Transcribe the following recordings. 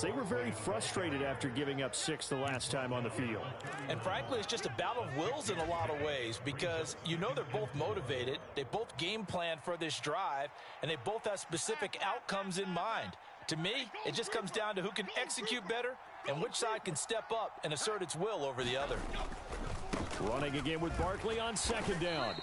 They were very frustrated after giving up 6 the last time on the field. And frankly, it's just a battle of wills in a lot of ways because you know they're both motivated. They both game plan for this drive, and they both have specific outcomes in mind. To me, it just comes down to who can execute better and which side can step up and assert its will over the other. Running again with Barkley on second down.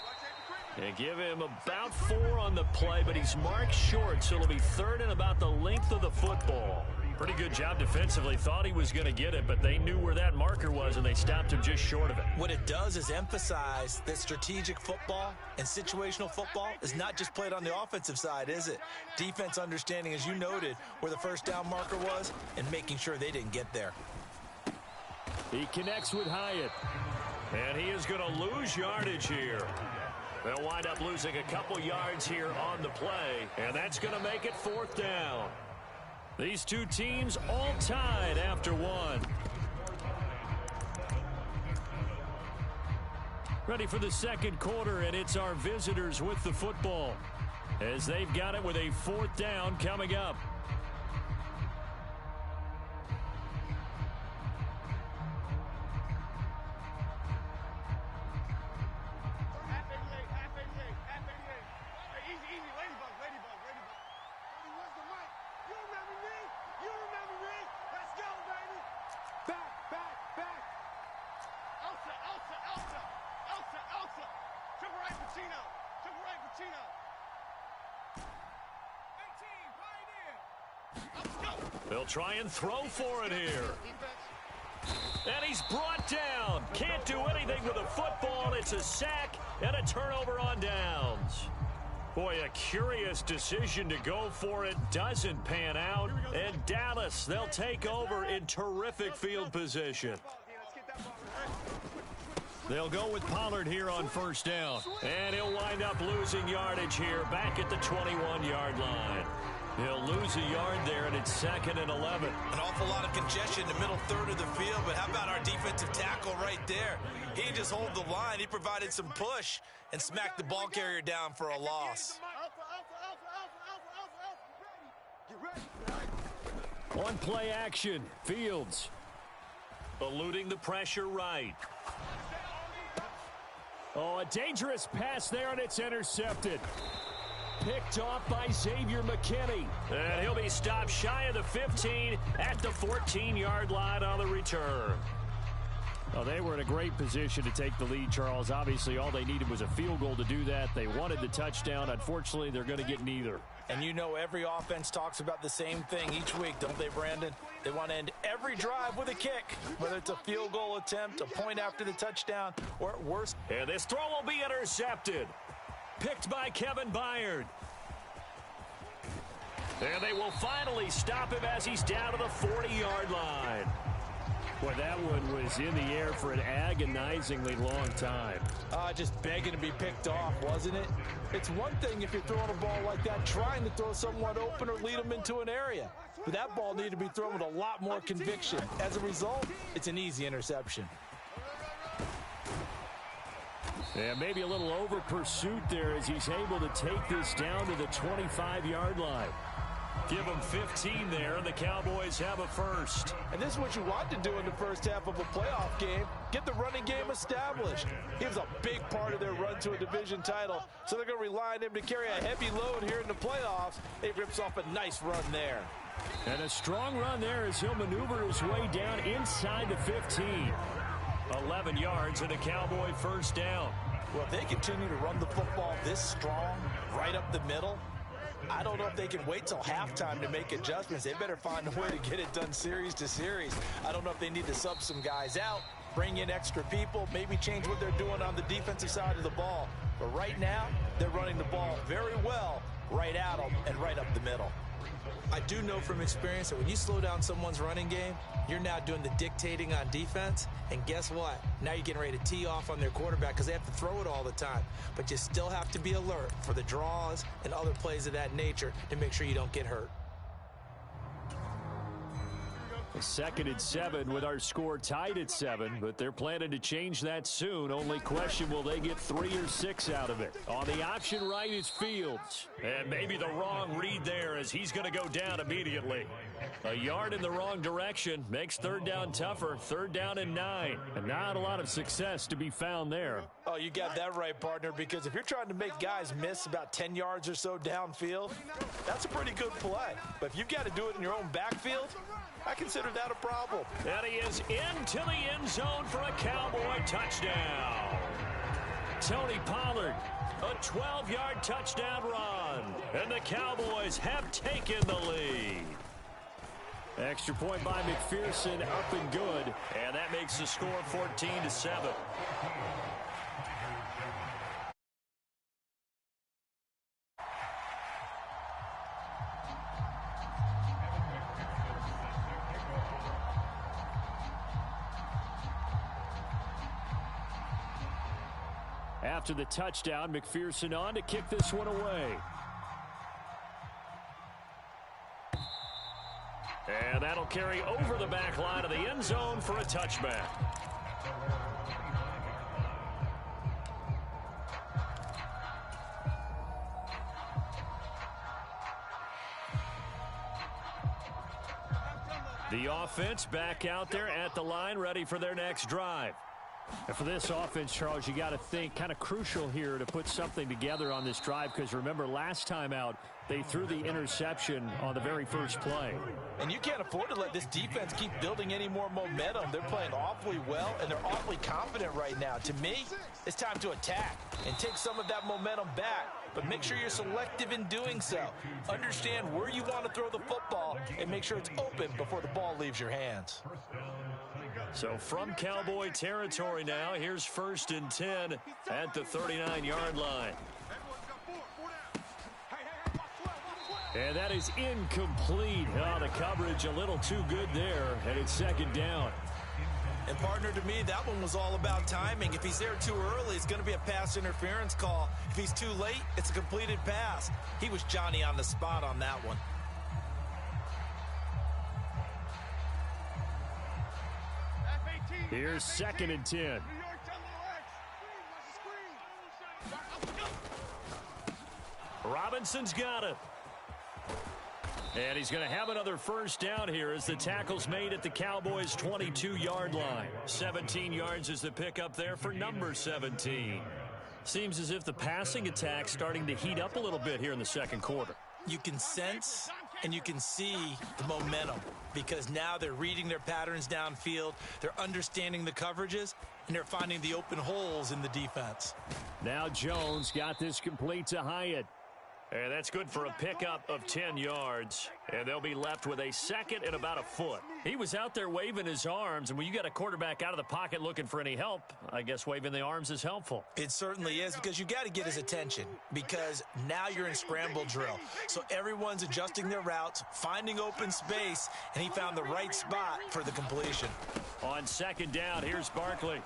They give him about 4 on the play, but he's marked short, so it'll be third and about the length of the football. Pretty good job defensively. Thought he was going to get it, but they knew where that marker was, and they stopped him just short of it. What it does is emphasize that strategic football and situational football is not just played on the offensive side, is it? Defense understanding, as you noted, where the first down marker was and making sure they didn't get there. He connects with Hyatt. And he is going to lose yardage here. They'll wind up losing a couple yards here on the play, and that's going to make it 4th down. These two teams all tied after 1. Ready for the second quarter, and it's our visitors with the football as they've got it with a 4th down coming up. They'll try and throw for it here. And he's brought down. Can't do anything with a football. It's a sack and a turnover on downs. Boy, a curious decision to go for it. Doesn't pan out. And Dallas, they'll take over in terrific field position. They'll go with Pollard here on first down. And he'll wind up losing yardage here back at the 21-yard line. He'll lose a yard there, and it's 2nd and 11. An awful lot of congestion in the middle third of the field, but how about our defensive tackle right there? He didn't just hold the line. He provided some push and smacked the ball carrier down for a loss. On play action, Fields eluding the pressure right. Oh, a dangerous pass there, and it's intercepted. Picked off by Xavier McKinney. And he'll be stopped shy of the 15 at the 14-yard line on the return. Well, they were in a great position to take the lead, Charles. Obviously, all they needed was a field goal to do that. They wanted the touchdown. Unfortunately, they're going to get neither. And you know every offense talks about the same thing each week, don't they, Brandon? They want to end every drive with a kick, whether it's a field goal attempt, a point after the touchdown, or at worst. And this throw will be intercepted. Picked by Kevin Byard. And they will finally stop him as he's down to the 40-yard line. Boy, that one was in the air for an agonizingly long time. Just begging to be picked off, wasn't it? It's one thing if you're throwing a ball like that, trying to throw someone open or lead them into an area. But that ball needed to be thrown with a lot more conviction. As a result, it's an easy interception. And maybe a little over pursuit there as he's able to take this down to the 25-yard line. Give them 15 there, and the Cowboys have a first. And this is what you want to do in the first half of a playoff game. Get the running game established. He was a big part of their run to a division title, so they're going to rely on him to carry a heavy load here in the playoffs. He rips off a nice run there. And a strong run there as he'll maneuver his way down inside the 15. 11 yards and a Cowboy first down. Well, if they continue to run the football this strong, right up the middle, I don't know if they can wait till halftime to make adjustments. They better find a way to get it done series to series. I don't know if they need to sub some guys out, bring in extra people, maybe change what they're doing on the defensive side of the ball. But right now, they're running the ball very well right at them and right up the middle. I do know from experience that when you slow down someone's running game, you're now doing the dictating on defense. And guess what? Now you're getting ready to tee off on their quarterback because they have to throw it all the time. But you still have to be alert for the draws and other plays of that nature to make sure you don't get hurt. 2nd and 7 with our score tied at 7, but they're planning to change that soon. Only question, will they get 3 or 6 out of it? On the option right is Fields. And maybe the wrong read there as he's going to go down immediately. A yard in the wrong direction makes 3rd down tougher. 3rd down and 9. And not a lot of success to be found there. Oh, you got that right, partner, because if you're trying to make guys miss about 10 yards or so downfield, that's a pretty good play. But if you've got to do it in your own backfield, I consider that a problem. And he is into the end zone for a Cowboy touchdown. Tony Pollard, a 12-yard touchdown run. And the Cowboys have taken the lead. Extra point by McPherson, up and good. And that makes the score 14-7. After the touchdown, McPherson on to kick this one away. And that'll carry over the back line of the end zone for a touchback. The offense back out there at the line, ready for their next drive. And for this offense, Charles, you got to think kind of crucial here to put something together on this drive, because remember, last time out, they threw the interception on the very first play. And you can't afford to let this defense keep building any more momentum. They're playing awfully well, and they're awfully confident right now. To me, it's time to attack and take some of that momentum back. But make sure you're selective in doing so. Understand where you want to throw the football and make sure it's open before the ball leaves your hands. So from Cowboy territory now, here's 1st and 10 at the 39-yard line. And that is incomplete. Oh, the coverage a little too good there, and it's 2nd down. And partner, to me, that one was all about timing. If he's there too early, it's going to be a pass interference call. If he's too late, it's a completed pass. He was Johnny on the spot on that one. Here's 2nd and 10. Robinson's got it. And he's going to have another 1st down here as the tackle's made at the Cowboys' 22-yard line. 17 yards is the pickup there for number 17. Seems as if the passing attack's starting to heat up a little bit here in the 2nd quarter. You can sense and you can see the momentum, because now they're reading their patterns downfield, they're understanding the coverages, and they're finding the open holes in the defense. Now Jones got this complete to Hyatt. And that's good for a pickup of 10 yards. And they'll be left with a 2nd and about a foot. He was out there waving his arms, and when you got a quarterback out of the pocket looking for any help, I guess waving the arms is helpful. It certainly is, because you got to get his attention, because now you're in scramble drill. So everyone's adjusting their routes, finding open space, and he found the right spot for the completion. On 2nd down, here's Barkley.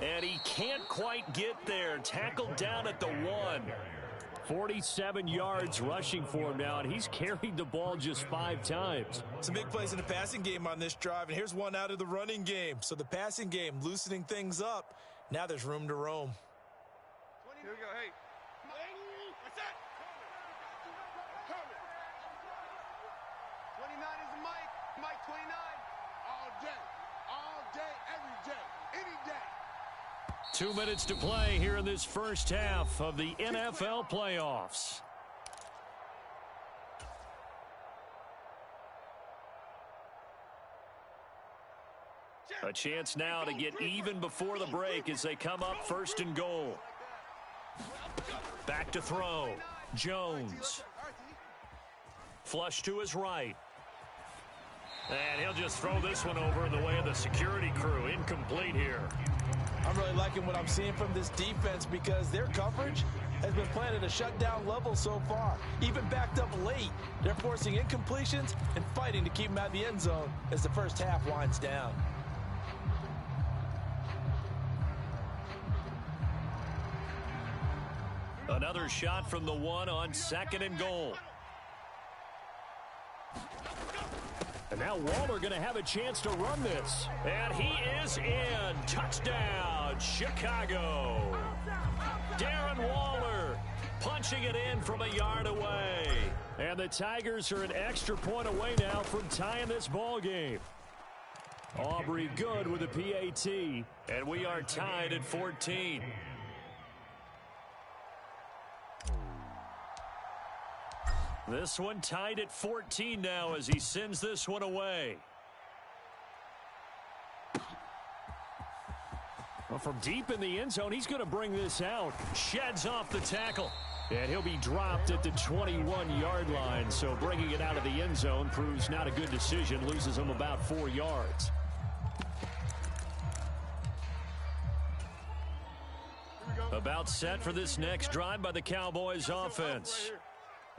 And he can't quite get there. Tackled down at the 1. 47 yards rushing for him now, and he's carried the ball just 5 times. Some big plays in the passing game on this drive, and here's one out of the running game. So the passing game loosening things up. Now there's room to roam. Here we go. Hey. What's that? 29 is the mic. Mike 29. All day, every day, any day. 2 minutes to play here in this first half of the NFL playoffs. A chance now to get even before the break as they come up 1st and goal. Back to throw. Jones. Flush to his right. And he'll just throw this one over in the way of the security crew. Incomplete here. I'm really liking what I'm seeing from this defense, because their coverage has been playing at a shutdown level so far. Even backed up late, they're forcing incompletions and fighting to keep them out of the end zone as the first half winds down. Another shot from the 1 on 2nd and goal. And now Waller going to have a chance to run this. And he is in. Touchdown, Chicago. Darren Waller punching it in from a yard away. And the Tigers are an extra point away now from tying this ball game. Aubrey good with a PAT. And we are tied at 14. This one tied at 14 now as he sends this one away. Well, from deep in the end zone, he's going to bring this out. Sheds off the tackle. And he'll be dropped at the 21-yard line. So bringing it out of the end zone proves not a good decision. Loses him about 4 yards. About set for this next drive by the Cowboys offense.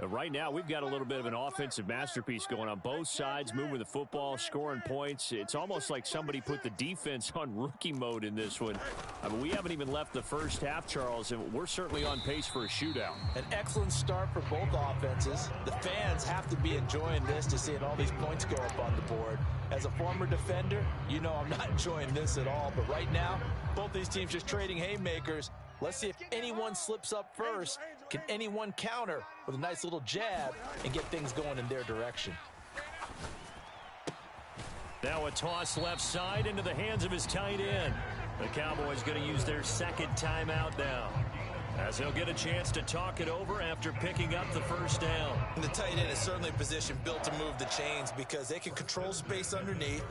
Right now, we've got a little bit of an offensive masterpiece going on both sides, moving the football, scoring points. It's almost like somebody put the defense on rookie mode in this one. I mean, we haven't even left the first half, Charles, and we're certainly on pace for a shootout. An excellent start for both offenses. The fans have to be enjoying this to seeing all these points go up on the board. As a former defender, you know I'm not enjoying this at all. But right now, both these teams just trading haymakers. Let's see if anyone slips up first. Can anyone counter with a nice little jab and get things going in their direction? Now a toss left side into the hands of his tight end. The Cowboys going to use their second timeout now, as he'll get a chance to talk it over after picking up the first down. The tight end is certainly a position built to move the chains because they can control space underneath.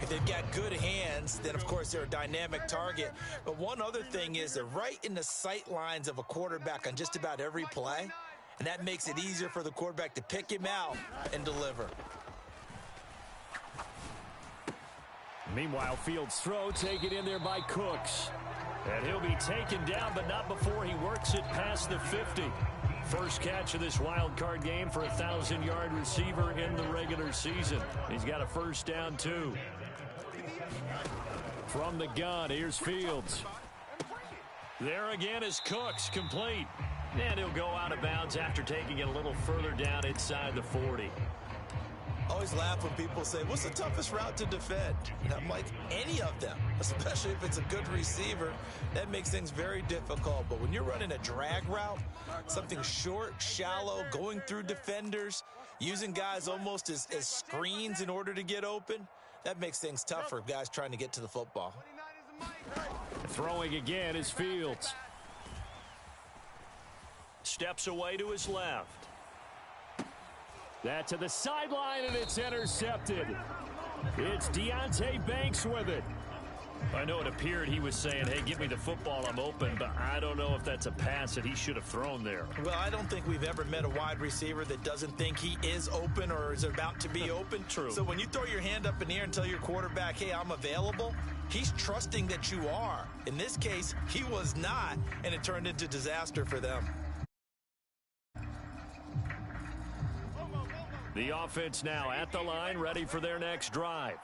If they've got good hands, then of course they're a dynamic target. But one other thing is they're right in the sight lines of a quarterback on just about every play, and that makes it easier for the quarterback to pick him out and deliver. Meanwhile, Fields' throw taken in there by Cooks. And he'll be taken down, but not before he works it past the 50. First catch of this wild card game for a 1,000-yard receiver in the regular season. He's got a first down, too. From the gun, here's Fields. There again is Cooks, complete. And he'll go out of bounds after taking it a little further down inside the 40. Always laugh when people say, what's the toughest route to defend? And I'm like, any of them, especially if it's a good receiver. That makes things very difficult. But when you're running a drag route, something short, shallow, going through defenders, using guys almost as screens in order to get open, that makes things tough for guys trying to get to the football. Throwing again is Fields. Steps away to his left. That to the sideline, and it's intercepted. It's Deonte Banks with it. I know it appeared he was saying, hey, give me the football, I'm open, but I don't know if that's a pass that he should have thrown there. Well, I don't think we've ever met a wide receiver that doesn't think he is open or is about to be open. True. So when you throw your hand up in the air and tell your quarterback, hey, I'm available, he's trusting that you are. In this case, he was not, and it turned into disaster for them. The offense now at the line, ready for their next drive.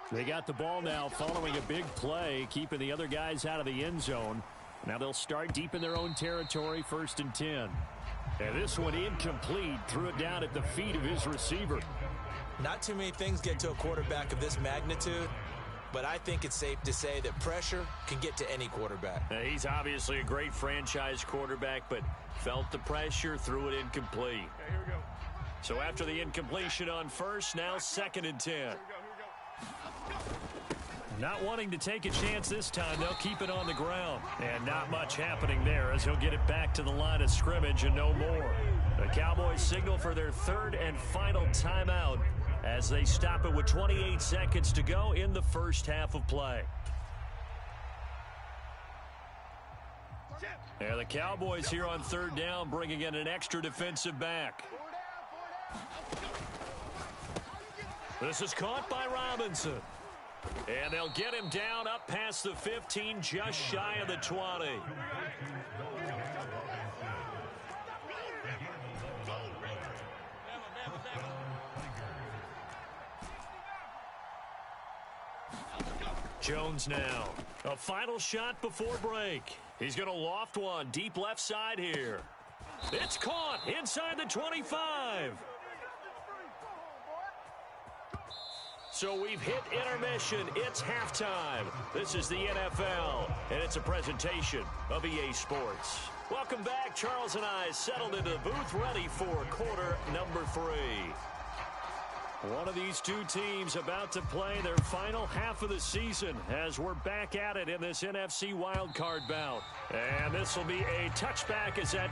They got the ball now following a big play, keeping the other guys out of the end zone. Now they'll start deep in their own territory, 1st and 10. And this one incomplete, threw it down at the feet of his receiver. Not too many things get to a quarterback of this magnitude, but I think it's safe to say that pressure can get to any quarterback. Now, he's obviously a great franchise quarterback, but felt the pressure, threw it incomplete. Okay, here we go. So after the incompletion on first, now 2nd and 10. Not wanting to take a chance this time, they'll keep it on the ground. And not much happening there as he'll get it back to the line of scrimmage and no more. The Cowboys signal for their 3rd and final timeout as they stop it with 28 seconds to go in the first half of play. And the Cowboys here on 3rd down, bringing in an extra defensive back. This is caught by Robinson. And they'll get him down up past the 15, just shy of the 20. Jones now. A final shot before break. He's going to loft one deep left side here. It's caught inside the 25. So we've hit intermission. It's halftime. This is the NFL, and it's a presentation of EA Sports. Welcome back. Charles and I settled into the booth, ready for quarter number 3. One of these two teams about to play their final half of the season as we're back at it in this NFC wildcard bout. And this will be a touchback as that...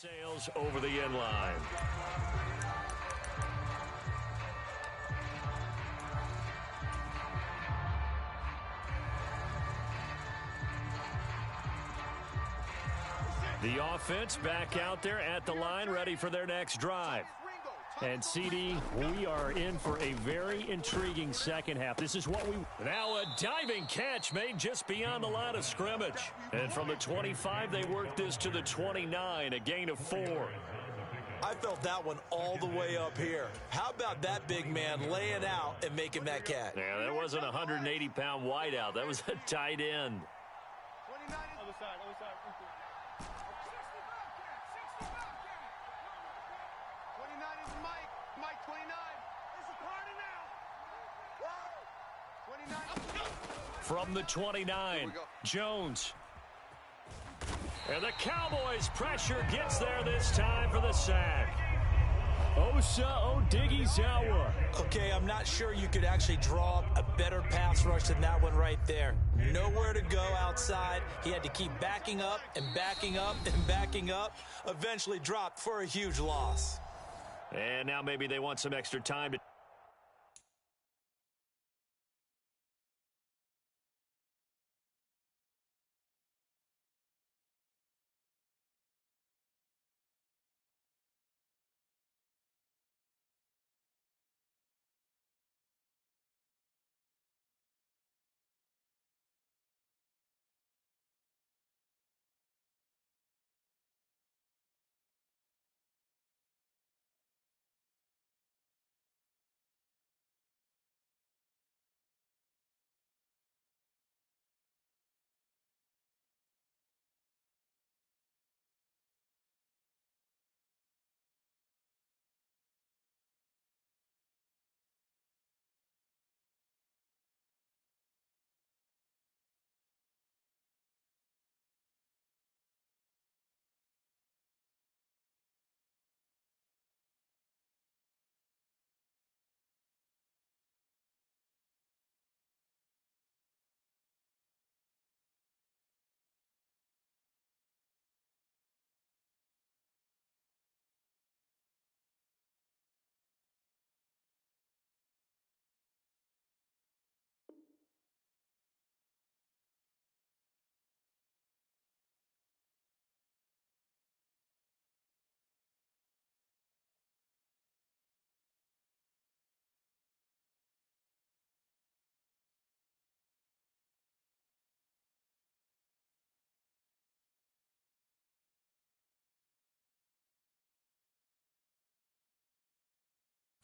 sails over the end line. The offense back out there at the line, ready for their next drive. And, CD, we are in for a very intriguing second half. This is what we... Now a diving catch made just beyond the line of scrimmage. And from the 25, they work this to the 29, a gain of 4. I felt that one all the way up here. How about that big man laying out and making that catch? Yeah, that wasn't a 180-pound wideout. That was a tight end. 29, other side, other side. 29 is Mike. Mike, 29. It's a party now. 29. From the 29, Jones. And the Cowboys' pressure gets there this time for the sack. Osa Odighizuwa. Okay, I'm not sure you could actually draw a better pass rush than that one right there. Nowhere to go outside. He had to keep backing up and backing up and backing up. Eventually dropped for a huge loss. And now maybe they want some extra time to...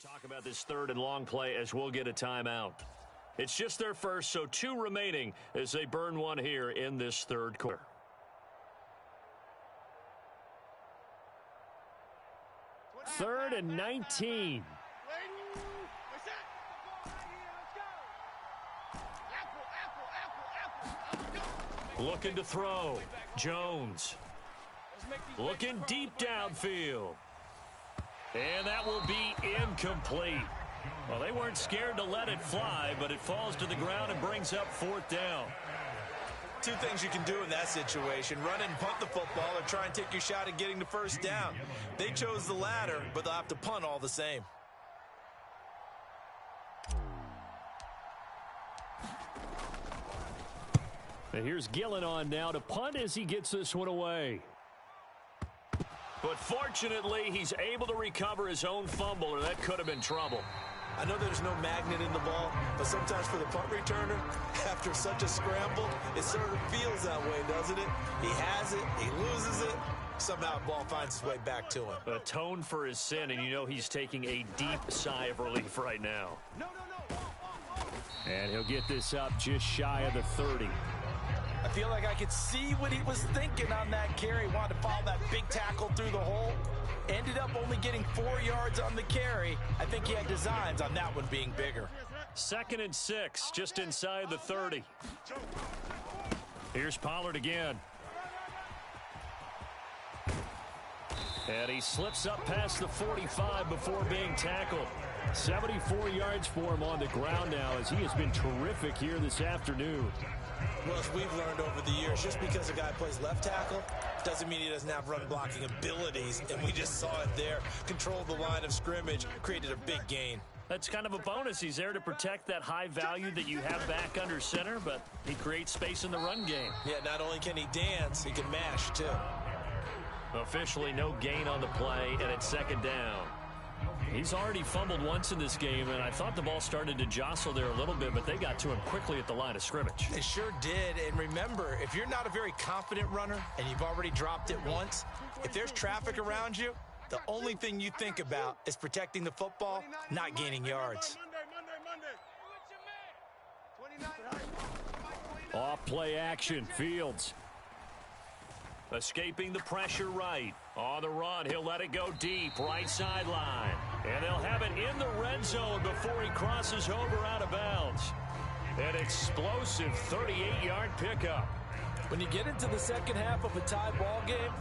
Talk about this third and long play as we'll get a timeout. It's just their first, so 2 remaining as they burn one here in this third quarter. Third and 19. Looking to throw. Jones. Looking deep downfield. And that will be incomplete. Well, they weren't scared to let it fly, but it falls to the ground and brings up 4th down. 2 things you can do in that situation: run and punt the football, or try and take your shot at getting the first down. They chose the latter, but they'll have to punt all the same. And here's Gillen on now to punt as he gets this one away. But fortunately, he's able to recover his own fumble, or that could have been trouble. I know there's no magnet in the ball, but sometimes for the punt returner, after such a scramble, it sort of feels that way, doesn't it? He has it, he loses it, somehow the ball finds its way back to him. Atone for his sin, and you know he's taking a deep sigh of relief right now. And he'll get this up just shy of the 30. I feel like I could see what he was thinking on that carry. Wanted to follow that big tackle through the hole. Ended up only getting 4 yards on the carry. I think he had designs on that one being bigger. 2nd and 6, just inside the 30. Here's Pollard again. And he slips up past the 45 before being tackled. 74 yards for him on the ground now, as he has been terrific here this afternoon. Well, as we've learned over the years, just because a guy plays left tackle doesn't mean he doesn't have run blocking abilities, and we just saw it there. Controlled the line of scrimmage, created a big gain. That's kind of a bonus. He's there to protect that high value that you have back under center, but he creates space in the run game. Yeah, not only can he dance, he can mash, too. Officially no gain on the play, and it's 2nd down. He's already fumbled once in this game, and I thought the ball started to jostle there a little bit, but they got to him quickly at the line of scrimmage. They sure did, and remember, if you're not a very confident runner and you've already dropped it once, if there's traffic around you, the only thing you think about is protecting the football, not gaining yards. Off play action, Fields. Escaping the pressure right. On the run, he'll let it go deep, right sideline. And they'll have it in the red zone before he crosses over out of bounds. An explosive 38-yard pickup. When you get into the second half of a tie ball game,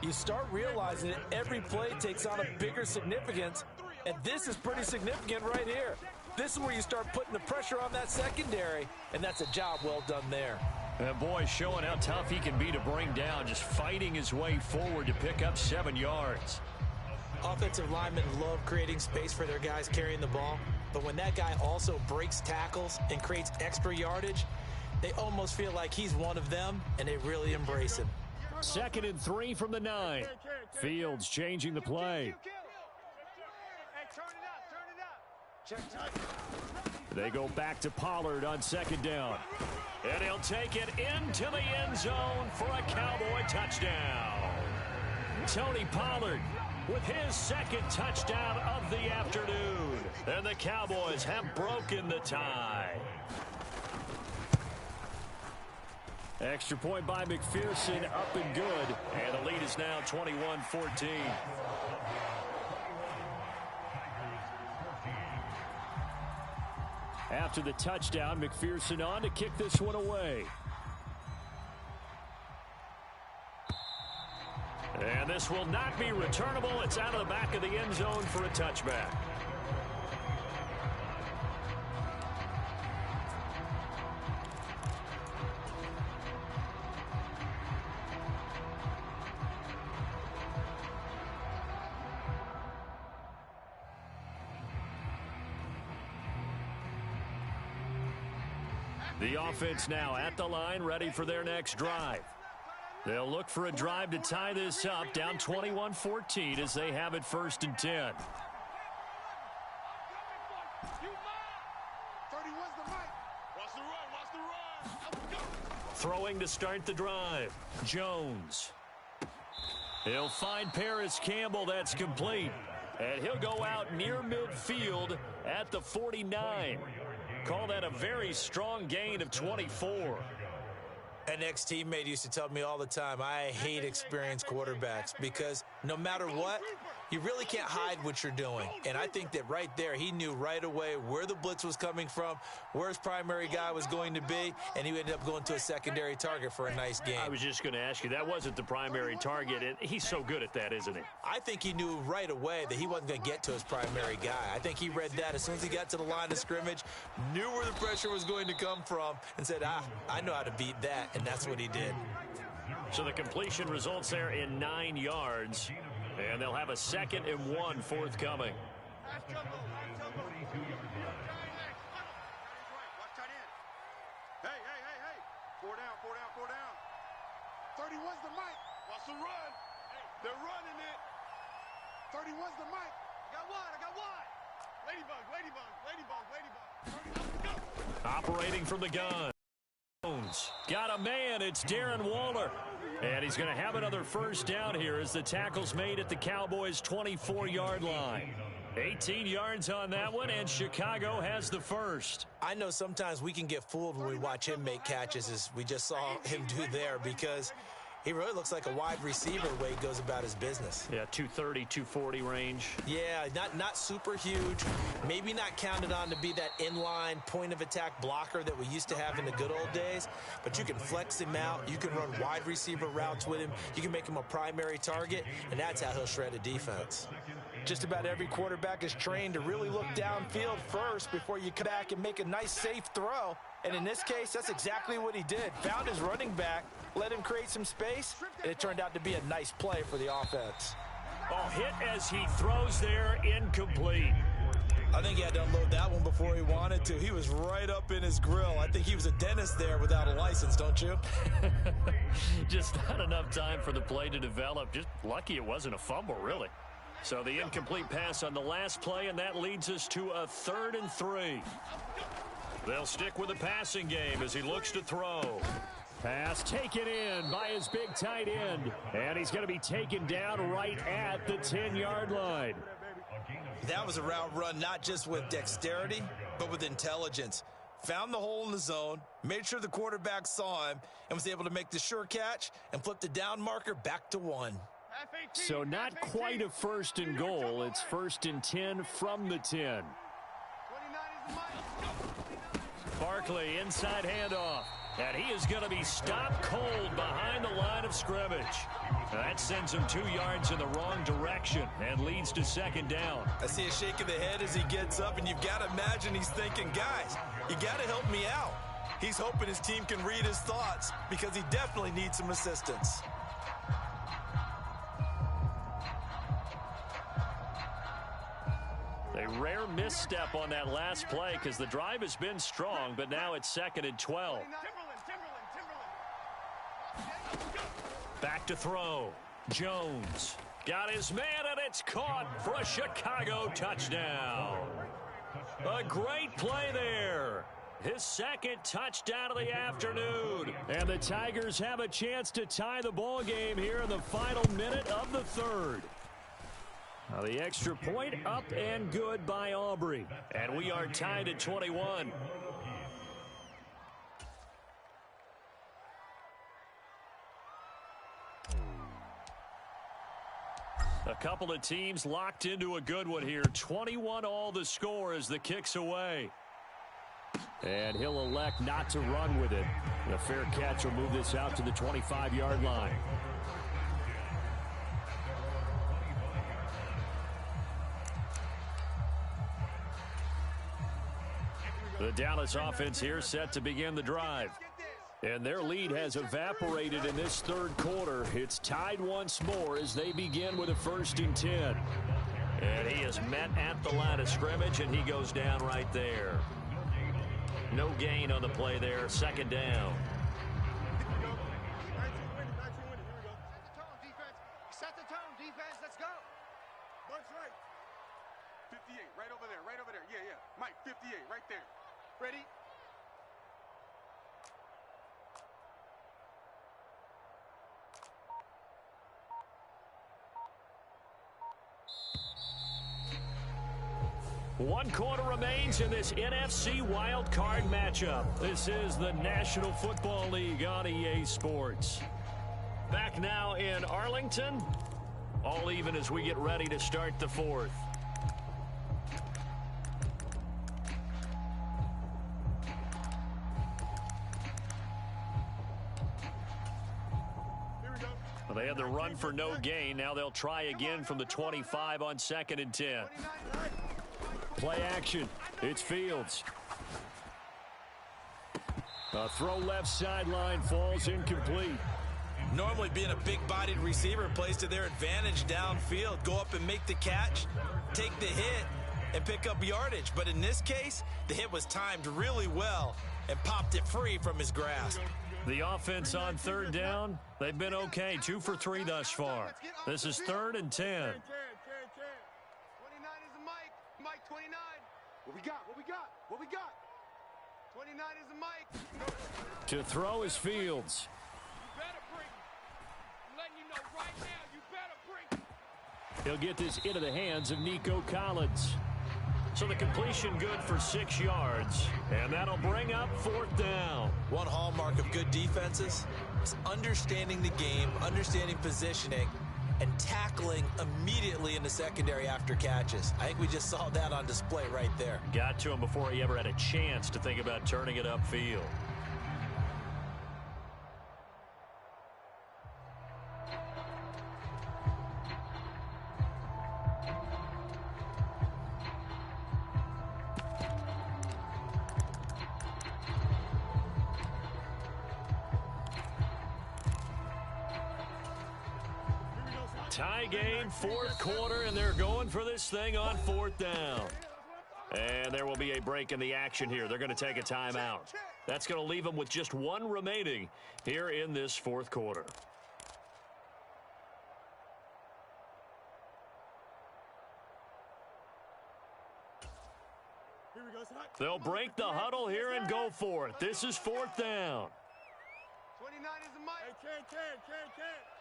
you start realizing that every play takes on a bigger significance, and this is pretty significant right here. This is where you start putting the pressure on that secondary, and that's a job well done there. That boy showing how tough he can be to bring down, just fighting his way forward to pick up 7 yards. Offensive linemen love creating space for their guys carrying the ball, but when that guy also breaks tackles and creates extra yardage, they almost feel like he's one of them, and they really embrace him. 2nd and 3 from the 9. Fields changing the play. They go back to Pollard on 2nd down. And he'll take it into the end zone for a Cowboy touchdown. Tony Pollard with his 2nd touchdown of the afternoon. And the Cowboys have broken the tie. Extra point by McPherson, up and good. And the lead is now 21-14. After the touchdown, McPherson on to kick this one away. And this will not be returnable. It's out of the back of the end zone for a touchback. The offense now at the line, ready for their next drive. They'll look for a drive to tie this up, down 21-14 as they have it 1st and 10. Throwing to start the drive, Jones. He'll find Paris Campbell. That's complete. And he'll go out near midfield at the 49. Call that a very strong gain of 24. An ex-teammate used to tell me all the time, I hate experienced quarterbacks because no matter what, you really can't hide what you're doing. And I think that right there, he knew right away where the blitz was coming from, where his primary guy was going to be, and he ended up going to a secondary target for a nice game. I was just going to ask you, that wasn't the primary target. He's so good at that, isn't he? I think he knew right away that he wasn't going to get to his primary guy. I think he read that as soon as he got to the line of scrimmage, knew where the pressure was going to come from, and said, I know how to beat that, and that's what he did. So the completion results there in 9 yards, and they'll have a 2nd and 1 forthcoming. Hey. 4 down. 31's the mic. Watch the run. They're running it. 31's the mic. I got one. Ladybug. Operating from the gun. Got a man. It's Darren Waller. And he's going to have another first down here as the tackle's made at the Cowboys' 24-yard line. 18 yards on that one, and Chicago has the first. I know sometimes we can get fooled when we watch him make catches, as we just saw him do there, because he really looks like a wide receiver the way he goes about his business. Yeah, 230, 240 range. Yeah, not super huge. Maybe not counted on to be that inline point-of-attack blocker that we used to have in the good old days, but you can flex him out. You can run wide receiver routes with him. You can make him a primary target, and that's how he'll shred a defense. Just about every quarterback is trained to really look downfield first before you come back and make a nice, safe throw. And in this case, that's exactly what he did. Found his running back, let him create some space, and it turned out to be a nice play for the offense. Oh, hit as he throws there, incomplete. I think he had to unload that one before he wanted to. He was right up in his grill. I think he was a dentist there without a license, don't you? Just not enough time for the play to develop. Just lucky it wasn't a fumble, really. So the incomplete pass on the last play, and that leads us to a 3rd and 3. They'll stick with the passing game as he looks to throw. Pass taken in by his big tight end, and he's going to be taken down right at the 10-yard line. That was a route run not just with dexterity, but with intelligence. Found the hole in the zone, made sure the quarterback saw him, and was able to make the sure catch and flip the down marker back to 1. So not quite a 1st and goal. It's 1st and 10 from the 10. Barkley, inside handoff. And he is going to be stopped cold behind the line of scrimmage. That sends him 2 yards in the wrong direction and leads to 2nd down. I see a shake of the head as he gets up, and you've got to imagine he's thinking, guys, you got to help me out. He's hoping his team can read his thoughts because he definitely needs some assistance. A rare misstep on that last play because the drive has been strong, but now it's 2nd and 12. Back to throw. Jones got his man, and it's caught for a Chicago touchdown. A great play there. His 2nd touchdown of the afternoon. And the Tigers have a chance to tie the ball game here in the final minute of the 3rd. Now the extra point up and good by Aubrey. And we are tied at 21. A couple of teams locked into a good one here. 21 all the score as the kick's away. And he'll elect not to run with it. The fair catch will move this out to the 25-yard line. The Dallas offense here set to begin the drive. And their lead has evaporated in this 3rd quarter. It's tied once more as they begin with a 1st and 10. And he is met at the line of scrimmage, and he goes down right there. No gain on the play there. 2nd down. Set the tone, defense. Let's go. Bunch right. 58, right over there. Yeah. Mike, 58, right there. Ready? One quarter remains in this NFC Wild Card matchup. This is the National Football League on EA Sports. Back now in Arlington. All even as we get ready to start the fourth. Well, they had the run for no gain. Now they'll try again from the 25 on 2nd and 10. Play action. It's Fields. A throw left sideline falls incomplete. Normally being a big-bodied receiver plays to their advantage downfield. Go up and make the catch, take the hit, and pick up yardage. But in this case, the hit was timed really well and popped it free from his grasp. The offense on 3rd down, they've been okay. 2 for 3 thus far. This is 3rd and 10. 29 is a Mike. Mike 29. What we got? What we got? What we got? 29 is a Mike. To throw is Fields. You better bring him. I'm letting you know right now, you better bring him. He'll get this into the hands of Nico Collins. So the completion good for 6 yards, and that'll bring up 4th down. One hallmark of good defenses is understanding the game, understanding positioning, and tackling immediately in the secondary after catches. I think we just saw that on display right there. Got to him before he ever had a chance to think about turning it upfield. Tie game, 4th quarter, and they're going for this thing on 4th down. And there will be a break in the action here. They're going to take a timeout. That's going to leave them with just 1 remaining here in this 4th quarter. They'll break the huddle here and go for it. This is 4th down. 29 is a Mike. Hey, Come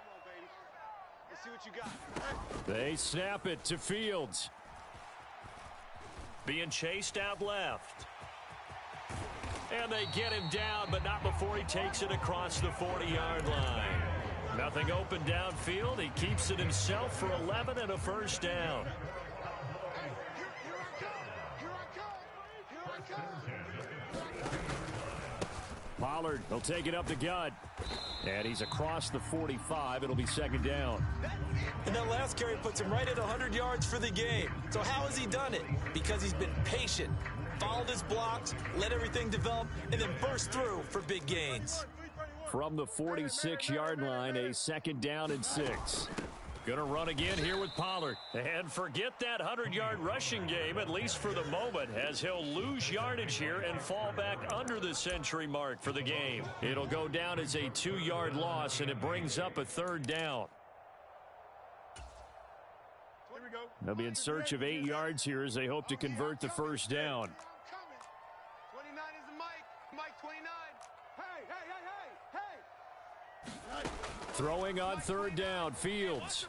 on, baby. Let's see what you got. They snap it to Fields. Being chased out left. And they get him down, but not before he takes it across the 40-yard line. Nothing open downfield. He keeps it himself for 11 and a 1st down. Pollard, he'll take it up the gut. And he's across the 45. It'll be 2nd down. And that last carry puts him right at 100 yards for the game. So how has he done it? Because he's been patient, followed his blocks, let everything develop, and then burst through for big gains. From the 46-yard line, a 2nd down and 6. Going to run again here with Pollard. And forget that 100-yard rushing game, at least for the moment, as he'll lose yardage here and fall back under the century mark for the game. It'll go down as a 2-yard loss, and it brings up a 3rd down. They'll be in search of 8 yards here as they hope to convert the 1st down. 29 is a Mike. Mike 29. Hey. Throwing on 3rd down, Fields.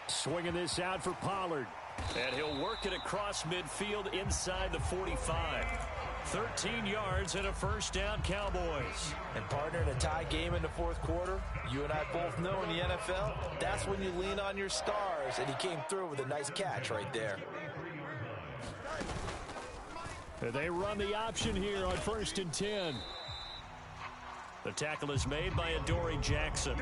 Swinging this out for Pollard. And he'll work it across midfield inside the 45. 13 yards and a 1st down, Cowboys. And partner, in a tie game in the 4th quarter, you and I both know in the NFL, that's when you lean on your stars, and he came through with a nice catch right there. They run the option here on 1st and 10. The tackle is made by Adoree Jackson.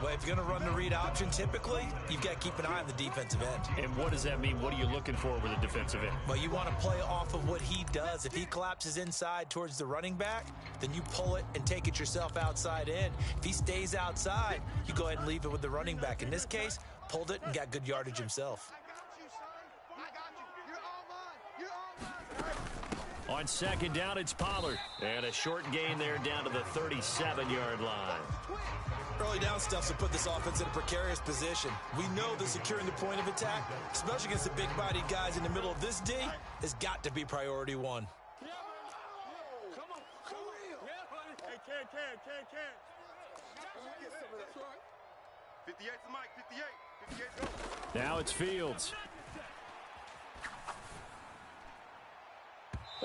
Well, if you're going to run the read option, typically, you've got to keep an eye on the defensive end. And what does that mean? What are you looking for with a defensive end? Well, you want to play off of what he does. If he collapses inside towards the running back, then you pull it and take it yourself outside in. If he stays outside, you go ahead and leave it with the running back. In this case, pulled it and got good yardage himself. On 2nd down, it's Pollard. And a short gain there down to the 37-yard line. Early down stuffs will put this offense in a precarious position. We know that securing the point of attack, especially against the big-bodied guys in the middle of this D, has got to be priority 1. Come on. Hey, can. 58's the Mike, 58. 58 go. Now it's Fields.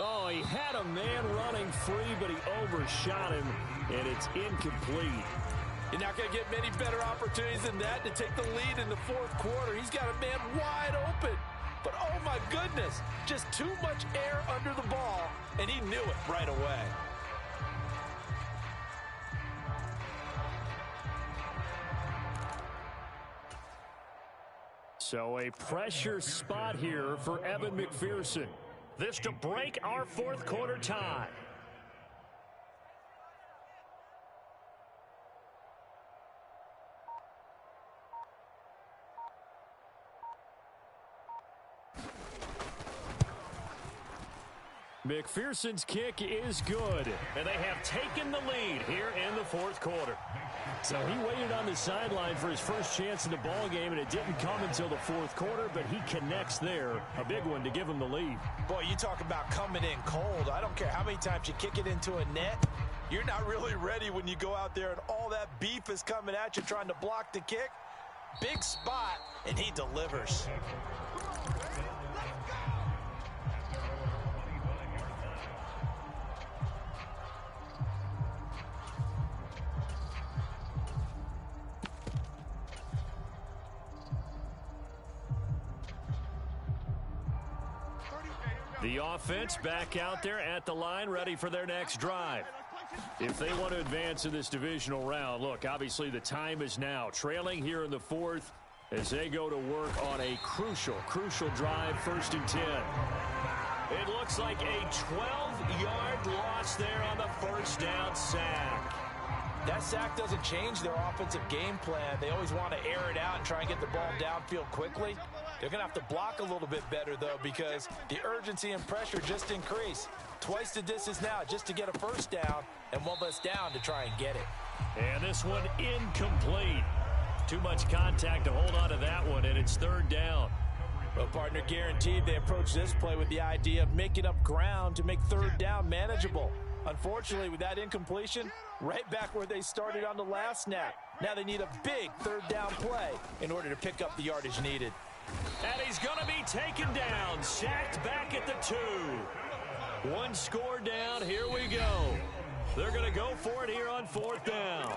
Oh, he had a man running free, but he overshot him, and it's incomplete. You're not going to get many better opportunities than that to take the lead in the fourth quarter. He's got a man wide open. But, oh, my goodness, just too much air under the ball, and he knew it right away. So a pressure spot here for Evan McPherson. This to break our fourth quarter tie. McPherson's kick is good, and they have taken the lead here in the fourth quarter. So he waited on the sideline for his first chance in the ball game, and it didn't come until the fourth quarter, but he connects there, a big one to give him the lead. Boy, you talk about coming in cold. I don't care how many times you kick it into a net. You're not really ready when you go out there and all that beef is coming at you trying to block the kick. Big spot, and he delivers. The offense back out there at the line, ready for their next drive. If they want to advance in this divisional round, look, obviously the time is now. Trailing here in the fourth as they go to work on a crucial drive, 1st and 10. It looks like a 12-yard loss there on the first down sack. That sack doesn't change their offensive game plan. They always want to air it out and try and get the ball downfield quickly. They're going to have to block a little bit better, though, because the urgency and pressure just increase. Twice the distance now just to get a first down, and one less down to try and get it. And this one incomplete. Too much contact to hold on to that one, and it's 3rd down. Well, partner, guaranteed they approach this play with the idea of making up ground to make 3rd down manageable. Unfortunately, with that incompletion, right back where they started on the last snap. Now they need a big 3rd down play in order to pick up the yardage needed. And he's going to be taken down, sacked back at the 2. One score down, here we go. They're going to go for it here on 4th down.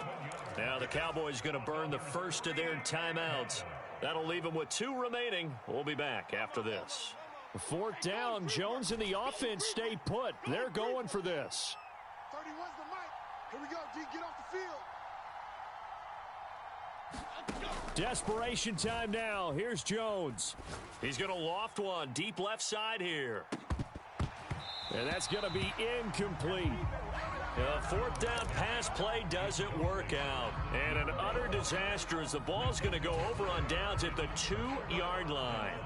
Now the Cowboys going to burn the first of their timeouts. That'll leave them with 2 remaining. We'll be back after this. 4th down, Jones and the offense stay put. They're going for this. 31's the mic. Here we go, D, get off the field. Desperation time now. Here's Jones. He's going to loft one deep left side here. And that's going to be incomplete. The 4th down pass play doesn't work out. And an utter disaster as the ball's going to go over on downs at the 2-yard line.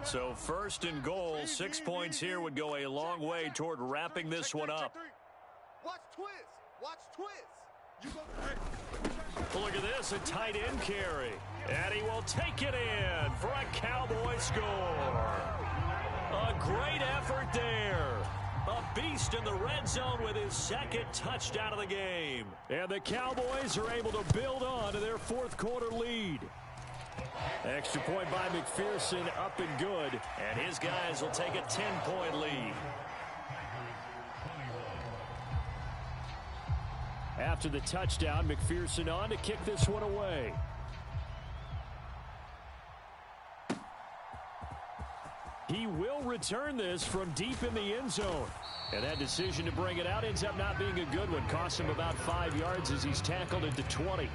So 1st and goal, 6 points here would go a long way toward wrapping this one up. Watch twist. Watch twist. You go. Look at this, a tight end carry. And he will take it in for a Cowboy score. A great effort there. A beast in the red zone with his 2nd touchdown of the game. And the Cowboys are able to build on to their 4th quarter lead. Extra point by McPherson, up and good. And his guys will take a 10-point lead. After the touchdown, McPherson on to kick this one away. He will return this from deep in the end zone. And that decision to bring it out ends up not being a good one. Costs him about 5 yards as he's tackled at the 20.